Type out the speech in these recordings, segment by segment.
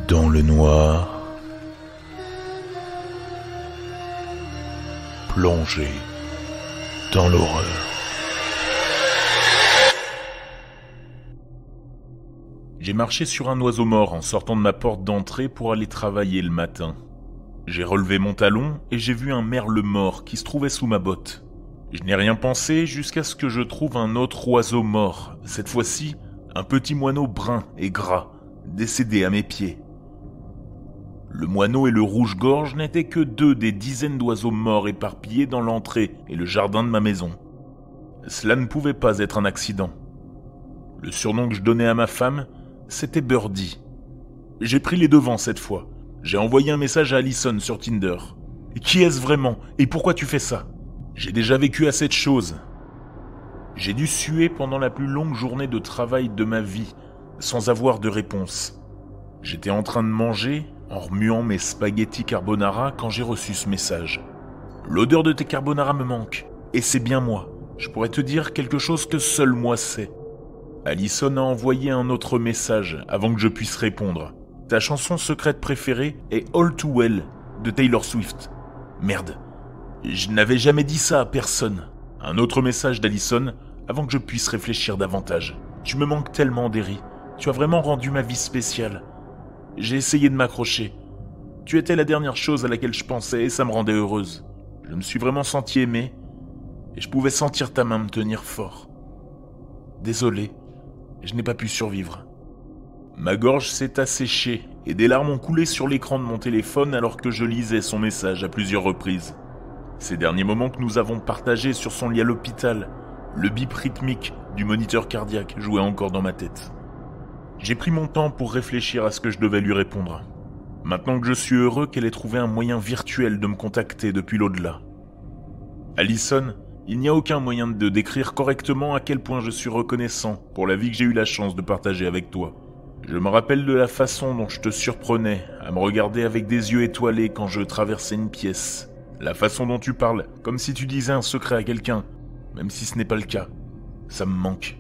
Dans le noir, plongé dans l'horreur. J'ai marché sur un oiseau mort en sortant de ma porte d'entrée pour aller travailler le matin. J'ai relevé mon talon et j'ai vu un merle mort qui se trouvait sous ma botte. Je n'ai rien pensé jusqu'à ce que je trouve un autre oiseau mort, cette fois-ci un petit moineau brun et gras, décédé à mes pieds. Le moineau et le rouge-gorge n'étaient que deux des dizaines d'oiseaux morts éparpillés dans l'entrée et le jardin de ma maison. Cela ne pouvait pas être un accident. Le surnom que je donnais à ma femme, c'était Birdie. J'ai pris les devants cette fois. J'ai envoyé un message à Allison sur Tinder. Qui est-ce vraiment et pourquoi tu fais ça? J'ai déjà vécu assez de choses. J'ai dû suer pendant la plus longue journée de travail de ma vie, sans avoir de réponse. J'étais en train de manger, en remuant mes spaghettis carbonara quand j'ai reçu ce message. L'odeur de tes carbonara me manque, et c'est bien moi. Je pourrais te dire quelque chose que seul moi sais. Allison a envoyé un autre message avant que je puisse répondre. Ta chanson secrète préférée est All Too Well de Taylor Swift. Merde, je n'avais jamais dit ça à personne. Un autre message d'Allison avant que je puisse réfléchir davantage. Tu me manques tellement, Derry. Tu as vraiment rendu ma vie spéciale. J'ai essayé de m'accrocher. Tu étais la dernière chose à laquelle je pensais et ça me rendait heureuse. Je me suis vraiment senti aimé et je pouvais sentir ta main me tenir fort. Désolé, je n'ai pas pu survivre. Ma gorge s'est asséchée et des larmes ont coulé sur l'écran de mon téléphone alors que je lisais son message à plusieurs reprises. Ces derniers moments que nous avons partagés sur son lit à l'hôpital, le bip rythmique du moniteur cardiaque jouait encore dans ma tête. J'ai pris mon temps pour réfléchir à ce que je devais lui répondre. Maintenant que je suis heureux qu'elle ait trouvé un moyen virtuel de me contacter depuis l'au-delà. Allison, il n'y a aucun moyen de décrire correctement à quel point je suis reconnaissant pour la vie que j'ai eu la chance de partager avec toi. Je me rappelle de la façon dont je te surprenais à me regarder avec des yeux étoilés quand je traversais une pièce. La façon dont tu parles, comme si tu disais un secret à quelqu'un, même si ce n'est pas le cas. Ça me manque.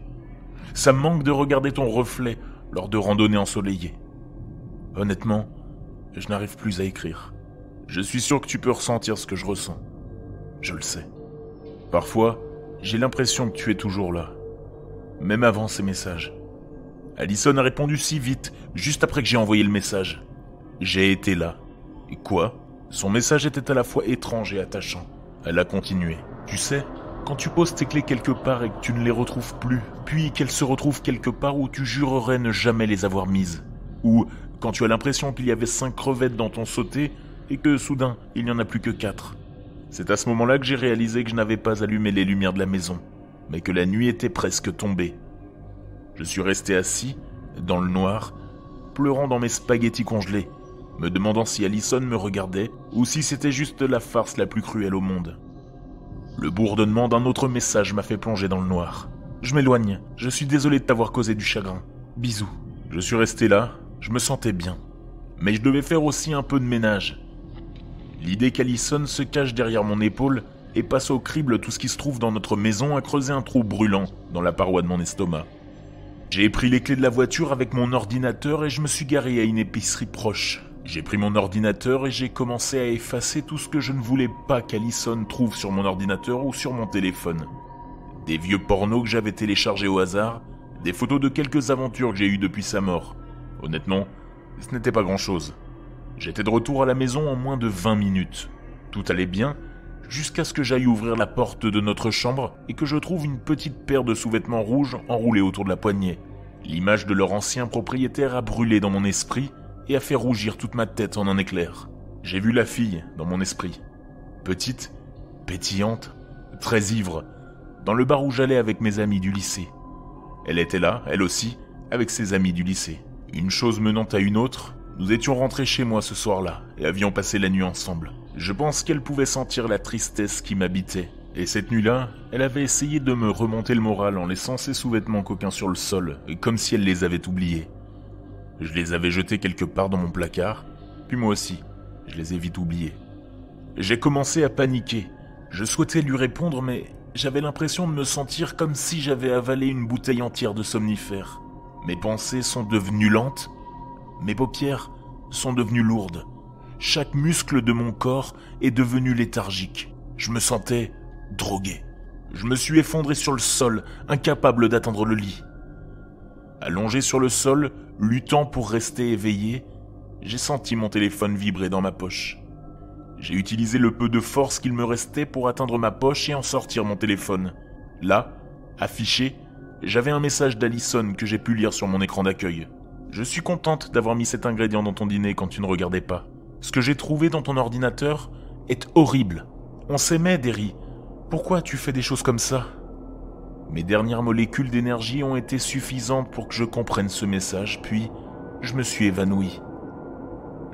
Ça me manque de regarder ton reflet lors de randonnées ensoleillées. Honnêtement, je n'arrive plus à écrire. Je suis sûr que tu peux ressentir ce que je ressens. Je le sais. Parfois, j'ai l'impression que tu es toujours là. Même avant ces messages. Allison a répondu si vite, juste après que j'ai envoyé le message. J'ai été là. Et quoi? Son message était à la fois étrange et attachant. Elle a continué. Tu sais, quand tu poses tes clés quelque part et que tu ne les retrouves plus, puis qu'elles se retrouvent quelque part où tu jurerais ne jamais les avoir mises. Ou quand tu as l'impression qu'il y avait 5 crevettes dans ton sauté et que soudain, il n'y en a plus que 4. C'est à ce moment-là que j'ai réalisé que je n'avais pas allumé les lumières de la maison, mais que la nuit était presque tombée. Je suis resté assis, dans le noir, pleurant dans mes spaghettis congelés, me demandant si Allison me regardait ou si c'était juste la farce la plus cruelle au monde. Le bourdonnement d'un autre message m'a fait plonger dans le noir. Je m'éloigne, je suis désolé de t'avoir causé du chagrin. Bisous. Je suis resté là, je me sentais bien. Mais je devais faire aussi un peu de ménage. L'idée qu'Allison se cache derrière mon épaule et passe au crible tout ce qui se trouve dans notre maison a creusé un trou brûlant dans la paroi de mon estomac. J'ai pris les clés de la voiture avec mon ordinateur et je me suis garé à une épicerie proche. J'ai pris mon ordinateur et j'ai commencé à effacer tout ce que je ne voulais pas qu'Allison trouve sur mon ordinateur ou sur mon téléphone. Des vieux pornos que j'avais téléchargés au hasard, des photos de quelques aventures que j'ai eues depuis sa mort. Honnêtement, ce n'était pas grand-chose. J'étais de retour à la maison en moins de 20 minutes. Tout allait bien, jusqu'à ce que j'aille ouvrir la porte de notre chambre et que je trouve une petite paire de sous-vêtements rouges enroulés autour de la poignée. L'image de leur ancien propriétaire a brûlé dans mon esprit et a fait rougir toute ma tête en un éclair. J'ai vu la fille dans mon esprit. Petite, pétillante, très ivre, dans le bar où j'allais avec mes amis du lycée. Elle était là, elle aussi, avec ses amis du lycée. Une chose menant à une autre, nous étions rentrés chez moi ce soir-là et avions passé la nuit ensemble. Je pense qu'elle pouvait sentir la tristesse qui m'habitait. Et cette nuit-là, elle avait essayé de me remonter le moral en laissant ses sous-vêtements coquins sur le sol, comme si elle les avait oubliés. Je les avais jetés quelque part dans mon placard, puis moi aussi, je les ai vite oubliés. J'ai commencé à paniquer. Je souhaitais lui répondre, mais j'avais l'impression de me sentir comme si j'avais avalé une bouteille entière de somnifères. Mes pensées sont devenues lentes, mes paupières sont devenues lourdes. Chaque muscle de mon corps est devenu léthargique. Je me sentais drogué. Je me suis effondré sur le sol, incapable d'atteindre le lit. Allongé sur le sol, luttant pour rester éveillé, j'ai senti mon téléphone vibrer dans ma poche. J'ai utilisé le peu de force qu'il me restait pour atteindre ma poche et en sortir mon téléphone. Là, affiché, j'avais un message d'Alison que j'ai pu lire sur mon écran d'accueil. « Je suis contente d'avoir mis cet ingrédient dans ton dîner quand tu ne regardais pas. Ce que j'ai trouvé dans ton ordinateur est horrible. On s'aimait, Derry. Pourquoi tu fais des choses comme ça ?» Mes dernières molécules d'énergie ont été suffisantes pour que je comprenne ce message, puis je me suis évanoui.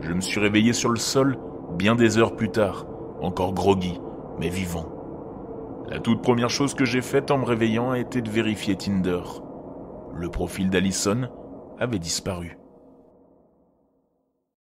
Je me suis réveillé sur le sol bien des heures plus tard, encore groggy, mais vivant. La toute première chose que j'ai faite en me réveillant a été de vérifier Tinder. Le profil d'Alison avait disparu.